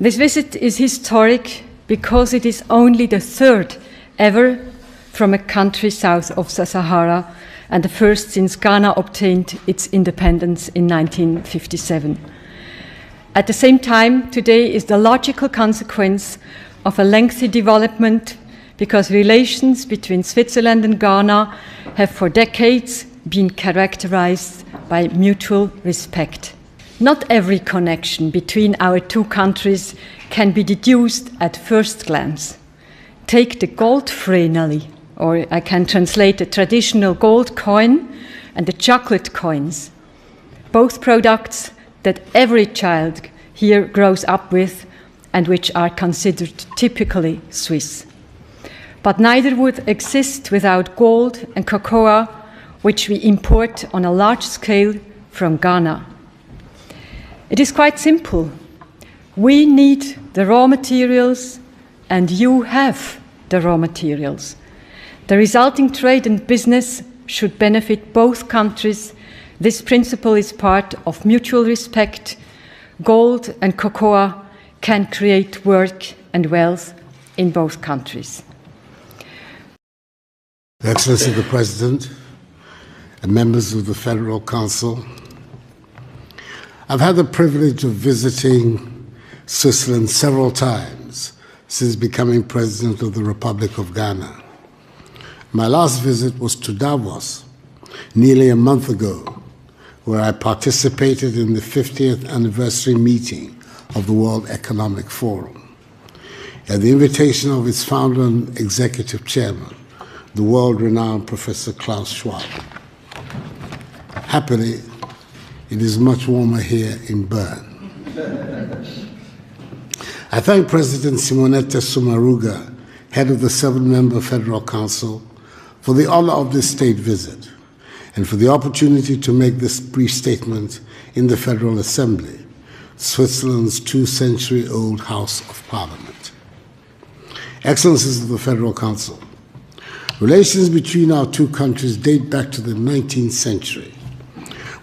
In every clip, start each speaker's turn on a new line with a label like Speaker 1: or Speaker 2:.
Speaker 1: This visit is historic because it is only the third ever from a country south of the Sahara, and the first since Ghana obtained its independence in 1957. At the same time, today is the logical consequence of a lengthy development, because relations between Switzerland and Ghana have for decades been characterized by mutual respect. Not every connection between our two countries can be deduced at first glance. Take the gold freneli, or I can translate the traditional gold coin and the chocolate coins, both products that every child here grows up with and which are considered typically Swiss. But neither would exist without gold and cocoa, which we import on a large scale from Ghana. It is quite simple. We need the raw materials, and you have the raw materials. The resulting trade and business should benefit both countries. This principle is part of mutual respect. Gold and cocoa can create work and wealth in both countries.
Speaker 2: Excellency the President and members of the Federal Council, I've had the privilege of visiting Switzerland several times since becoming President of the Republic of Ghana. My last visit was to Davos nearly a month ago, where I participated in the 50th anniversary meeting of the World Economic Forum, at the invitation of its founder and executive chairman, the world-renowned Professor Klaus Schwab. Happily, it is much warmer here in Bern. I thank President Simonetta Sommaruga, head of the 7-member Federal Council, for the honor of this state visit and for the opportunity to make this brief statement in the Federal Assembly, Switzerland's 2-century-old House of Parliament. Excellencies of the Federal Council, relations between our two countries date back to the 19th century,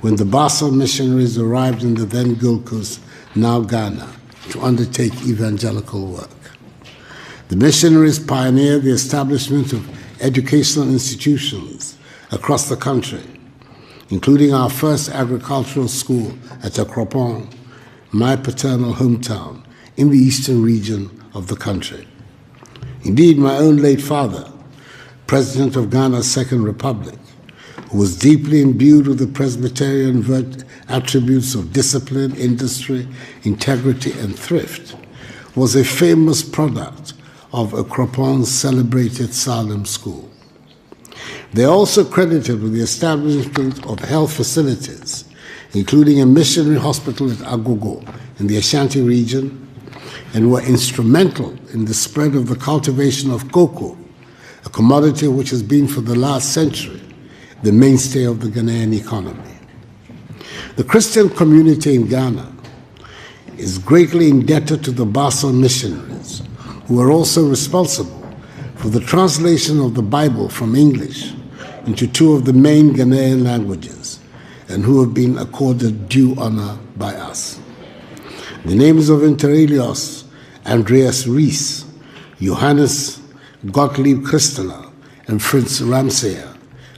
Speaker 2: when the Basel missionaries arrived in the then Gold Coast, now Ghana, to undertake evangelical work. The missionaries pioneered the establishment of educational institutions across the country, including our first agricultural school at Blackrepat, my paternal hometown, in the eastern region of the country. Indeed, my own late father, President of Ghana's Second Republic, who was deeply imbued with the Presbyterian attributes of discipline, industry, integrity, and thrift, was a famous product of Blackrepad's celebrated Salem School. They are also credited with the establishment of health facilities, including a missionary hospital at Agogo in the Ashanti region, and were instrumental in the spread of the cultivation of cocoa, a commodity which has been for the last century the mainstay of the Ghanaian economy. The Christian community in Ghana is greatly indebted to the Basel missionaries, who are also responsible for the translation of the Bible from English into 2 of the main Ghanaian languages, and who have been accorded due honor by us. The names of Inter alia Andreas Ries, Johannes Gottlieb Christener, and Fritz Ramsayer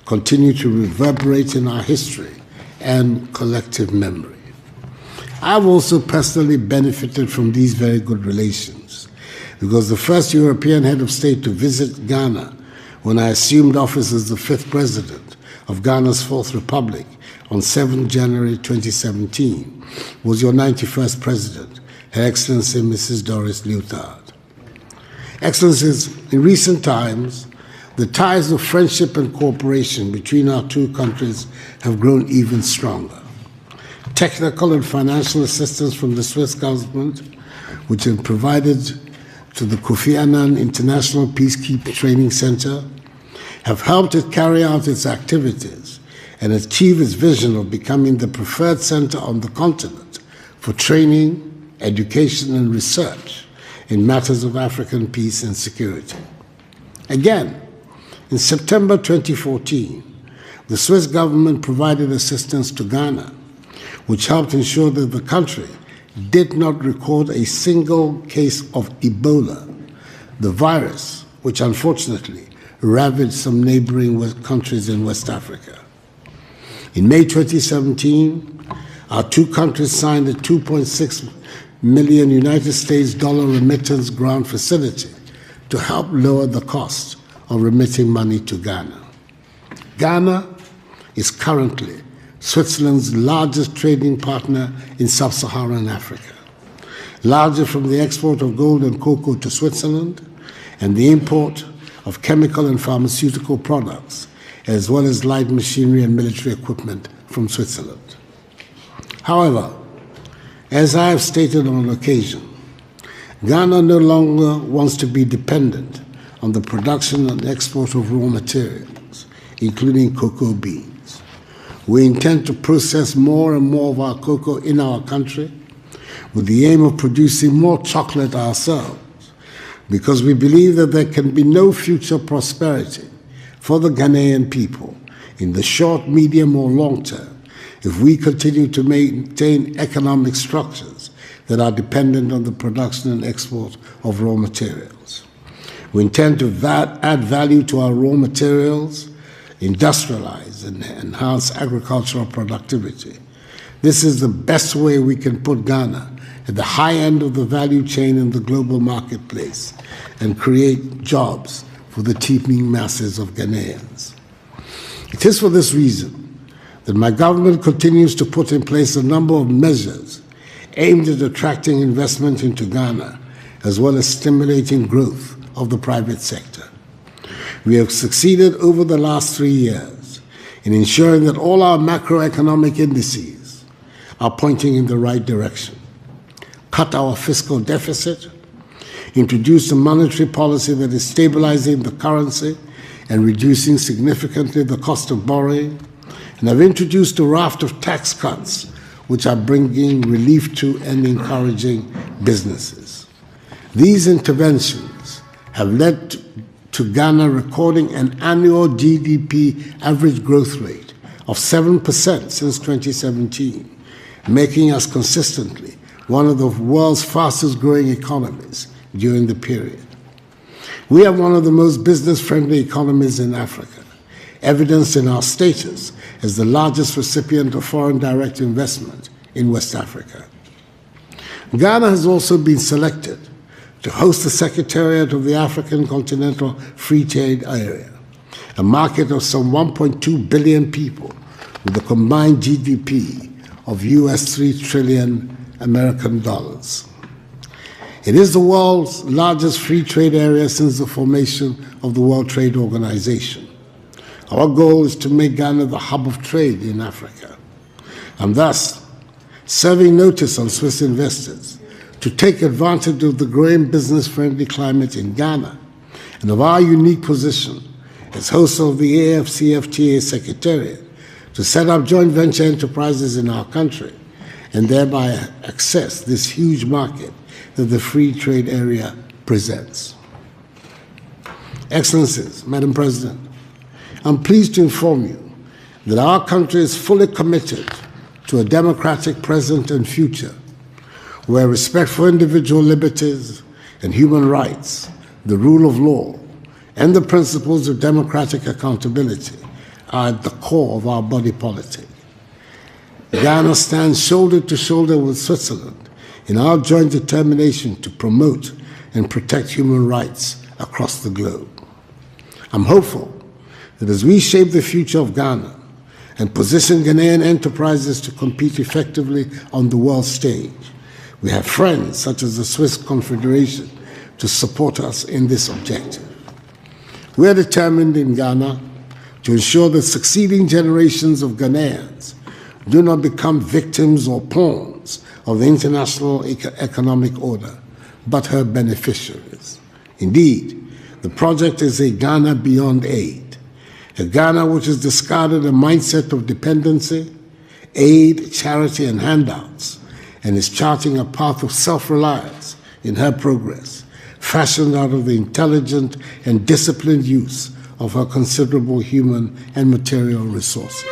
Speaker 2: continue to reverberate in our history and collective memory. I've also personally benefited from these very good relations, because the first European head of state to visit Ghana when I assumed office as the 5th president of Ghana's 4th Republic on 7 January 2017 was your 91st president, Her Excellency Mrs. Doris Leuthard. Excellencies, in recent times, the ties of friendship and cooperation between our two countries have grown even stronger. Technical and financial assistance from the Swiss government, which has provided to the Kofi Annan International Peacekeeping Training Center, have helped it carry out its activities and achieve its vision of becoming the preferred center on the continent for training, education, and research in matters of African peace and security. Again, in September 2014, the Swiss government provided assistance to Ghana, which helped ensure that the country did not record a single case of Ebola, the virus which unfortunately ravaged some neighboring countries in West Africa. In May 2017, our two countries signed a $2.6 million United States remittance grant facility to help lower the cost of remitting money to Ghana. Ghana is currently Switzerland's largest trading partner in sub-Saharan Africa, largely from the export of gold and cocoa to Switzerland and the import of chemical and pharmaceutical products, as well as light machinery and military equipment from Switzerland. However, as I have stated on occasion, Ghana no longer wants to be dependent on the production and export of raw materials, including cocoa beans. We intend to process more and more of our cocoa in our country with the aim of producing more chocolate ourselves, because we believe that there can be no future prosperity for the Ghanaian people in the short, medium, or long term if we continue to maintain economic structures that are dependent on the production and export of raw materials. We intend to add value to our raw materials, industrialize and enhance agricultural productivity. This is the best way we can put Ghana at the high end of the value chain in the global marketplace and create jobs for the teeming masses of Ghanaians. It is for this reason that my government continues to put in place a number of measures aimed at attracting investment into Ghana, as well as stimulating growth of the private sector. We have succeeded over the last 3 years in ensuring that all our macroeconomic indices are pointing in the right direction. Cut our fiscal deficit, introduced a monetary policy that is stabilizing the currency and reducing significantly the cost of borrowing, and have introduced a raft of tax cuts which are bringing relief to and encouraging businesses. These interventions have led to Ghana recording an annual GDP average growth rate of 7% since 2017, making us consistently one of the world's fastest growing economies during the period. We are one of the most business-friendly economies in Africa, evidenced in our status as the largest recipient of foreign direct investment in West Africa. Ghana has also been selected to host the Secretariat of the African Continental Free Trade Area, a market of some 1.2 billion people with a combined GDP of US $3 trillion American dollars. It is the world's largest free trade area since the formation of the World Trade Organization. Our goal is to make Ghana the hub of trade in Africa, and thus serving notice on Swiss investors to take advantage of the growing business-friendly climate in Ghana and of our unique position as host of the AFCFTA Secretariat to set up joint venture enterprises in our country and thereby access this huge market that the free trade area presents. Excellencies, Madam President, I'm pleased to inform you that our country is fully committed to a democratic present and future where respect for individual liberties and human rights, the rule of law, and the principles of democratic accountability are at the core of our body politic. Ghana stands shoulder to shoulder with Switzerland in our joint determination to promote and protect human rights across the globe. I'm hopeful that as we shape the future of Ghana and position Ghanaian enterprises to compete effectively on the world stage, we have friends such as the Swiss Confederation to support us in this objective. We are determined in Ghana to ensure that succeeding generations of Ghanaians do not become victims or pawns of the international economic order, but her beneficiaries. Indeed, the project is a Ghana beyond aid, a Ghana which has discarded a mindset of dependency, aid, charity, and handouts, and is charting a path of self-reliance in her progress, fashioned out of the intelligent and disciplined use of her considerable human and material resources.